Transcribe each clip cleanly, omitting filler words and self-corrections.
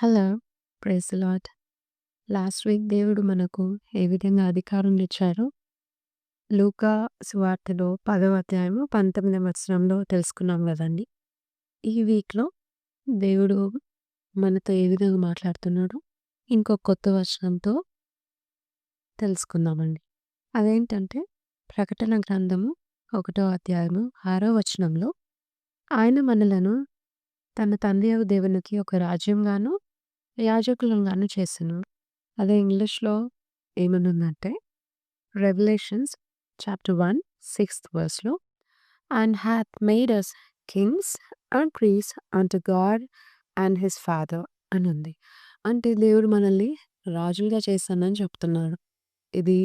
Hello! Praise the lord. Last week దేవుడు మనకు ఏ విధంగా అధికారంనిచ్చారో లూకా సువార్తలో 10వ అధ్యాయము 19వ వచనంలో తెలుసుకున్నాం గదండీ! ఈ వీక్‌లో దేవుడు మనతో ఏ విధంగా మాట్లాడుతున్నాడో ఇంకో కొత్త వచనంతో తెలుసుకుందామండి. అదేంటంటే ప్రకటన గ్రంథము 1వ అధ్యాయము 6వ వచనంలో ఆయన మనలను తన తండ్రియగు దేవునికి ఒక రాజ్యంగాను, యాజకులంగాను చేసెను. అదే ఇంగ్లీష్‌లో ఏమనుందంటే రెవల్యూషన్స్ చాప్టర్ 1 6th వర్స్‌లో and hath made us kings and priests unto God and his father అనుంది. అంటే దేవుడు మనల్ని రాజులుగా చేశానని చెప్తున్నాడు. ఇది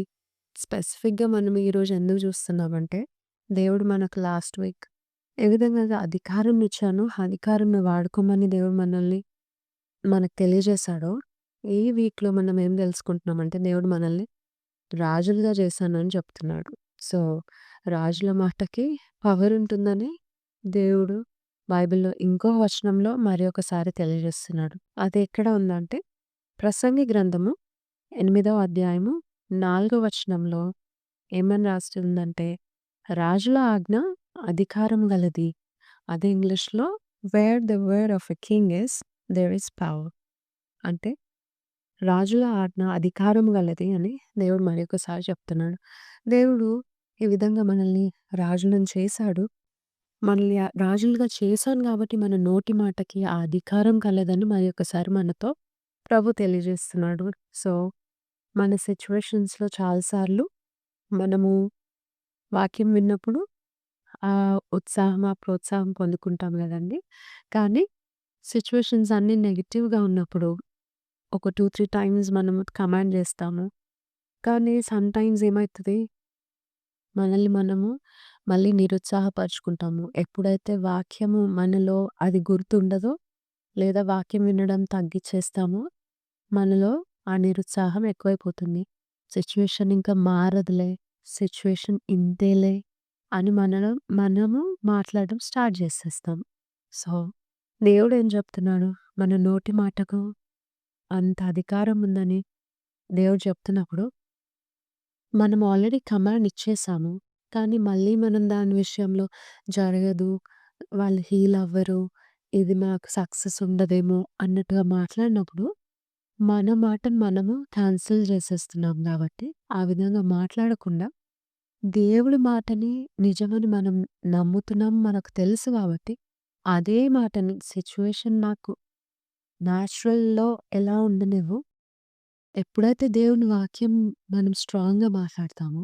స్పెసిఫిక్‌గా మనం ఈరోజు ఎందుకు చూస్తున్నామంటే దేవుడు మనకు లాస్ట్ వీక్ ఏ విధంగా అధికారం ఇచ్చానో, ఆ అధికారంని వాడుకోమని దేవుడు మనకు తెలియజేశాడో, ఈ వీక్‌లో మనం ఏం తెలుసుకుంటున్నామంటే దేవుడు మనల్ని రాజులుగా చేశానని చెప్తున్నాడు. సో, రాజుల మాటకి పవర్ ఉంటుందని దేవుడు బైబిల్‌లో ఇంకో వచనంలో మరి ఒకసారి తెలియజేస్తున్నాడు. అది ఎక్కడ ఉందంటే ప్రసంగి గ్రంథము 8వ అధ్యాయము 4వ వచనంలో ఏమని రాస్తుందంటే, రాజుల ఆజ్ఞ అధికారం గలది. అదే ఇంగ్లీష్‌లో where the word of a king is there is power. అంటే రాజుల ఆజ్ఞ అధికారం గలది అని దేవుడు మరొకసారి చెప్తున్నాడు. దేవుడు ఈ విధంగా మనల్ని రాజులను చేశాడు. మనల్ని రాజులుగా చేశాను కాబట్టి మన నోటి మాటకి ఆ అధికారం కలదని మరొకసారి మనతో ప్రభు తెలియజేస్తున్నాడు. సో, మన సిట్యుయేషన్స్‌లో చాలా సార్లు మనము వాక్యం విన్నప్పుడు ఉత్సాహం, ఆ ప్రోత్సాహం పొందుకుంటాం గదండీ! కానీ సిట్యుయేషన్స్ అన్నీ నెగెటివ్‌గా ఉన్నప్పుడు ఒక 2, 3 టైమ్స్ మనము కమాండ్ జేస్తాము. కానీ సమ్‌టైమ్స్ ఏమైతది, మనల్ని మనము మళ్ళీ నిరుత్సాహపరుచుకుంటాము. ఎప్పుడైతే వాక్యము మనలో అది గుర్తుండదో, లేదా వాక్యం వినడం తగ్గిచ్చేస్తామో, మనలో ఆ నిరుత్సాహం ఎక్కువైపోతుంది. సిట్యుయేషన్ ఇంకా మారదులే, సిట్యుయేషన్ ఇంతేలే అని మనము మాట్లాడడం స్టార్ట్ జేసేస్తాం. సో, దేవుడేం జెప్తున్నాడు, మన నోటి మాటకు అంత అధికారం ఉందని దేవుడు చెప్తున్నప్పుడు మనం ఆల్రెడీ కమాండ్ ఇచ్చేసాము. కానీ మళ్ళీ మనం దాని విషయంలో జరగదు, వాళ్ళు హీల్ అవ్వరు, ఇది మాకు సక్సెస్ ఉండదేమో అన్నట్టుగా మాట్లాడినప్పుడు, మన మాటను మనము క్యాన్సిల్ చేసేస్తున్నాం గాబట్టి, ఆ విధంగా మాట్లాడకుండా దేవుడి మాటని నిజమని మనం నమ్ముతున్నాం, మనకు తెలుసు గాబట్టి, అదే మాటని సిట్యుయేషన్ నాకు న్యాచురల్‌లో ఎలా ఉండనివ్వు, ఎప్పుడైతే దేవుని వాక్యం మనం స్ట్రాంగ్‌గా మాట్లాడతామో,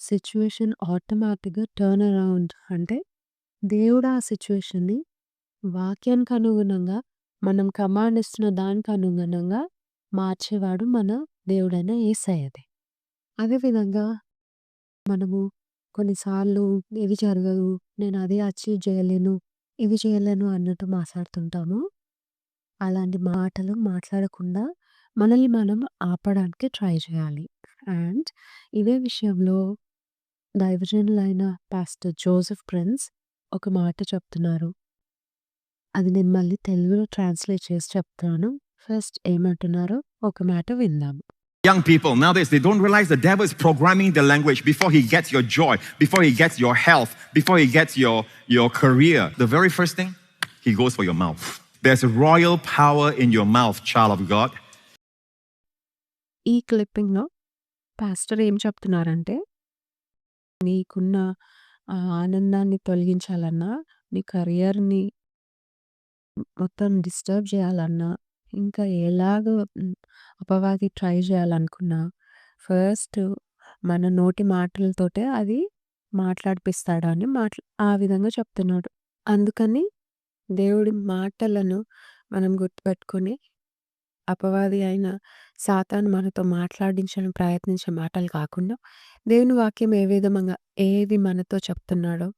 సిట్యుయేషన్ ఆటోమేటిక్‌గా టర్న్ అరౌండ్ అంటే దేవుడు ఆ సిట్యుయేషన్‌ని వాక్యానికి అనుగుణంగా, మనం కమాండ్ ఇస్తున్న దానికి అనుగుణంగా మార్చేవాడు మన దేవుడైన యేసయ్యదే. అదేవిధంగా మనము కొన్నిసార్లు ఇది జరగదు, నేను అది అచీవ్ చేయలేను, ఇవి చేయలేను అన్నట్టు మాట్లాడుతుంటాము. అలాంటి మాటలు మాట్లాడకుండా మనల్ని మనం ఆపడానికి ట్రై చేయాలి. అండ్ ఇదే విషయంలో దైవజనులైన పాస్టర్ జోసెఫ్ ప్రిన్స్ ఒక మాట చెప్తున్నారు. అది నేను మళ్ళీ తెలుగులో ట్రాన్స్‌లేట్ చేసి చెప్తాను. ఫస్ట్ ఏమంటున్నారో ఒక మాట విందాం. Young people nowadays, they don't realize the devil is programming the language before he gets your joy, before he gets your health, before he gets your career. The very first thing, he goes for your mouth. There's a royal power in your mouth, child of God. ఈ క్లిప్పింగ్‌లో pastor ఏం చెప్తున్నారంటే, నీకున్న ఆనందాన్ని తొలగించాలన్నా, నీ కెరియర్‌ని మొత్తం disturb చేయాలన్నా, ఇంకా ఎలాగో అపవాది ట్రై చేయాలనుకున్నా, ఫస్ట్ మన నోటి మాటలతోటే అది మాట్లాడిపిస్తాడని ఆ విధంగా చెప్తున్నాడు. అందుకని దేవుడి మాటలను మనం గుర్తుపెట్టుకొని, అపవాది అయిన సాతాను మనతో మాట్లాడించడానికి ప్రయత్నించే మాటలు కాకుండా, దేవుని వాక్యం ఏ విధంగా ఏది మనతో చెప్తున్నాడో,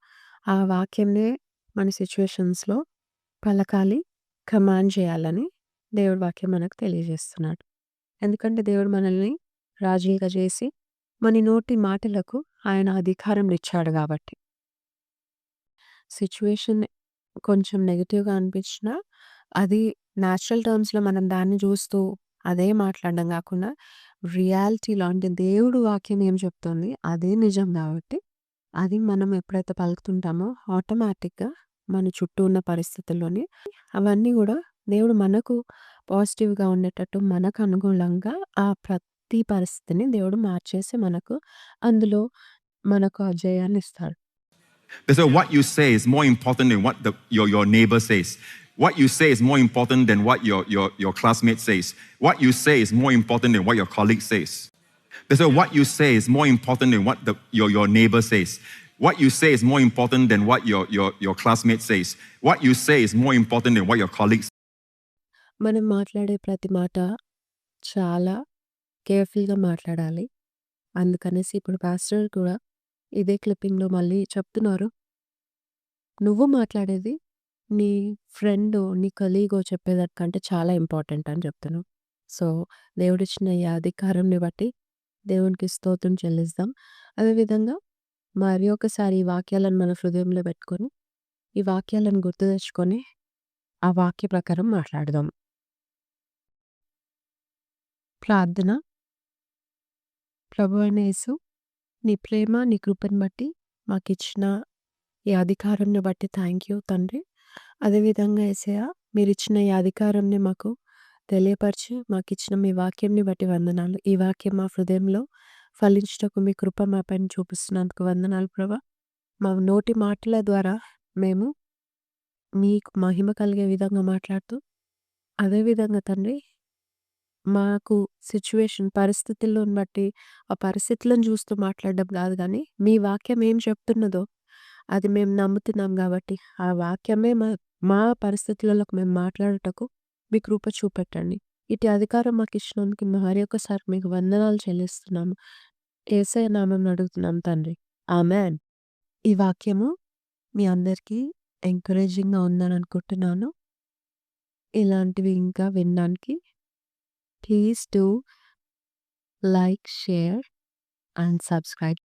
ఆ వాక్యంనే మన సిట్యుయేషన్స్‌లో పలకాలి, కమాండ్ చేయాలని దేవుడి వాక్యం మనకు తెలియజేస్తున్నాడు. ఎందుకంటే దేవుడు మనల్ని రాజులుగా చేసి, మన నోటి మాటలకు ఆయన అధికారంనిచ్చాడు గాబట్టి. సిట్యుయేషన్ కొంచెం నెగెటివ్‌గా అనిపించినా, అది నేచురల్ టర్మ్స్‌లో మనం దాన్ని చూస్తూ అదే మాట్లాడడం గాకుండా, రియాలిటీలో అంటే దేవుడు వాక్యం ఏం చెప్తుంది అదే నిజం గాబట్టి, అది మనం ఎప్పుడైతే పలుకుతుంటామో ఆటోమేటిక్‌గా మన చుట్టూ ఉన్న పరిస్థితుల్లోని అవన్నీ గూడా దేవుడు మనకు పాజిటివ్‌గా ఉండేటట్టు మనకు అనుకూలంగా ఆ ప్రతి పరిస్థితిని దేవుడు మార్చేసి అందులో మనకు ఆ జయాన్నిస్తాడు. So what you say is more important than what your neighbor says. What you say is more important than what your classmate says. What you say is more important than what your colleague says. So what you say is more important than what your neighbor says. What you say is more important than what your classmate says. What you say is more important than what your colleagues. మనం మాట్లాడే ప్రతి మాట చాలా కేర్‌ఫుల్‌గా మాట్లాడాలి. అందుకనేసి ఇప్పుడు pastor కూడా ఇదే క్లిప్పింగ్‌లో మళ్ళీ చెప్తున్నారు. నువ్వు మాట్లాడేది నీ ఫ్రెండో, నీ కలీగో చెప్పేదానికంటే చాలా ఇంపార్టెంట్ అని చెప్తున్నావు. సో, దేవుడిచ్చిన ఈ అధికారంని బట్టి దేవునికి స్తోత్రం చెల్లిద్దాం. అదేవిధంగా మరి ఒకసారి ఈ వాక్యాలను మన హృదయంలో పెట్టుకొని, ఈ వాక్యాలను గుర్తు తెచ్చుకొని, ఆ వాక్య ప్రకారం మాట్లాడదాం. ప్రార్థన. ప్రభువైన యేసు, నీ ప్రేమ, నీ కృపను బట్టి మాకిచ్చిన ఈ అధికారాన్ని బట్టి థాంక్ యూ తండ్రి. అదేవిధంగా యేసయ్య మీరిచ్చిన ఈ అధికారాన్ని మాకు తెలియపరిచి, మాకిచ్చిన మీ వాక్యంని బట్టి వందనాలు. ఈ వాక్యం మా హృదయంలో ఫలించుటకు మీ కృప మా పైన చూపిస్తున్నందుకు వందనాలు ప్రభా. మా నోటి మాటల ద్వారా మేము మీకు మహిమ కలిగే విధంగా మాట్లాడుతూ, అదేవిధంగా తండ్రి మాకు పరిస్థితులను బట్టి, ఆ పరిస్థితులను చూస్తూ మాట్లాడడం గాదు గానీ, మీ వాక్యం ఏం చెప్తున్నదో అది మేము నమ్ముతున్నాం గాబట్టి, ఆ వాక్యమే మా పరిస్థితులలోకి మేము మాట్లాడుటకు మీ కృప చూపెట్టండి. ఇటు అధికారం మాకిచ్చినందుకు మరొకసారి మీకు వందనాలు చెల్లిస్తున్నాము. యేసయ్య నామంలో అడుగుతున్నాం తండ్రి. ఆమేన్. ఈ వాక్యము మీ అందరికీ ఎంకరేజింగ్‌గా ఉందని అనుకుంటున్నాను. ఇలాంటివి ఇంకా వినడానికి please do like, share and subscribe